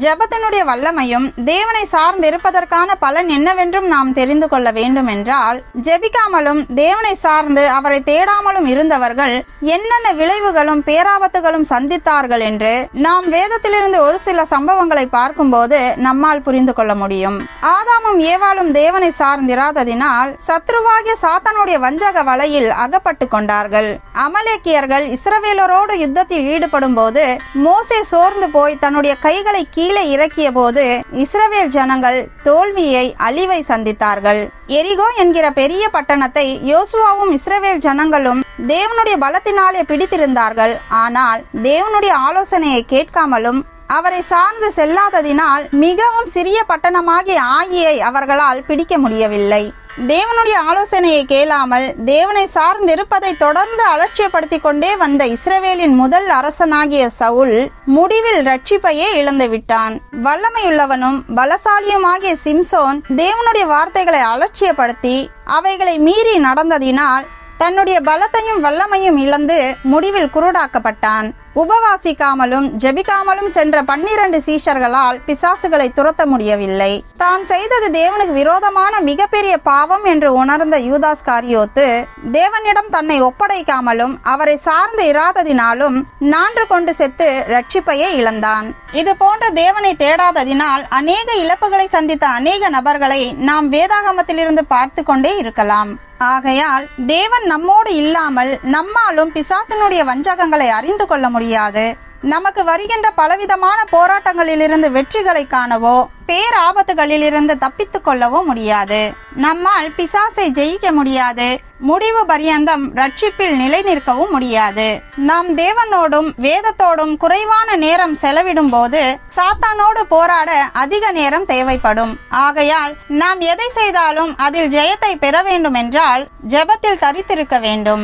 ஜெபத்தினுடைய வல்லமையும் தேவனை சார்ந்திருப்பதற்கான பலன் என்னவென்றும் நாம் தெரிந்து கொள்ள வேண்டும் என்றால், ஜெபிக்காமலும் தேவனை சார்ந்து அவரை தேடாமலும் இருந்தவர்கள் என்னென்ன விளைவுகளும் பேராபத்துகளும் சந்தித்தார்கள் என்று நாம் வேதத்திலிருந்து ஒரு சில சம்பவங்களை பார்க்கும்போது நம்மால் புரிந்து கொள்ள முடியும். ஆதாமும் ஏவாளும் தேவனை சார்ந்திராததினால் சத்ருவாகிய சாத்தானுடைய வஞ்சக வலையில் அகப்பட்டு கொண்டார்கள். அமலேக்கியர்கள் இஸ்ரவேலரோடு யுத்தத்தில் ஈடுபடும் போது மோசே சோர்ந்து போய் தன்னுடைய கைகளை கீழே இறக்கிய போது இஸ்ரவேல் ஜனங்கள் தோல்வியை, அழிவை சந்தித்தார்கள். எரிகோ என்கிற பெரிய பட்டணத்தை யோசுவாவும் இஸ்ரவேல் ஜனங்களும் தேவனுடைய பலத்தினாலே பிடித்திருந்தார்கள். ஆனால் தேவனுடைய ஆலோசனையை கேட்காமலும் அவரை சார்ந்து செல்லாததினால் மிகவும் சிறிய பட்டணமாகிய ஆகியை அவர்களால் பிடிக்க முடியவில்லை. தேவனுடைய ஆலோசனையை கேளாமல் தேவனை சார்ந்திருப்பதை தொடர்ந்து அலட்சியப்படுத்தி கொண்டே வந்த இஸ்ரவேலின் முதல் அரசனாகிய சவுல் முடிவில் ரட்சிப்பையே இழந்து விட்டான். வல்லமையுள்ளவனும் பலசாலியுமாகிய சிம்சோன் தேவனுடைய வார்த்தைகளை அலட்சியப்படுத்தி அவைகளை மீறி நடந்ததினால் தன்னுடைய பலத்தையும் வல்லமையும் இழந்து முடிவில் குருடாக்கப்பட்டான். உபவாசிக்காமலும் ஜெபிக்காமலும் சென்ற 12 சீஷர்களால் பிசாசுகளை துரத்த முடியவில்லை. தான் செய்தது தேவனுக்கு விரோதமான மிகப்பெரிய பாவம் என்று உணர்ந்த யூதாஸ் காரியோத்து தேவனிடம் தன்னை ஒப்படைக்காமலும் அவரை சார்ந்து இராததினாலும் நான்று கொண்டு செத்து ரட்சிப்பையே இழந்தான். இது போன்ற தேவனை தேடாததினால் அநேக இழப்புகளை சந்தித்த அநேக நபர்களை நாம் வேதாகமத்திலிருந்து பார்த்து கொண்டே இருக்கலாம். ஆகையால் தேவன் நம்மோடு இல்லாமல் நம்மாலும் பிசாசினுடைய வஞ்சகங்களை அறிந்து கொள்ள முடியாது. நமக்கு வருகின்ற பலவிதமான போராட்டங்களிலிருந்து வெற்றிகளை காணவோ பேராபத்துகளிலிருந்து தப்பித்துக் கொள்ளவோ முடியாது. நம்மால் பிசாசை ஜெயிக்க முடியாது. முடிவு பரியந்தம் ரட்சிப்பில் நிலை நிற்கவும் முடியாது. நாம் தேவனோடும் வேதத்தோடும் குறைவான நேரம் செலவிடும் போது சாத்தானோடு போராட அதிக நேரம் தேவைப்படும். ஆகையால் நாம் எதை செய்தாலும் அதில் ஜெயத்தை பெற வேண்டும் என்றால் ஜெபத்தில் தரித்திருக்க வேண்டும்.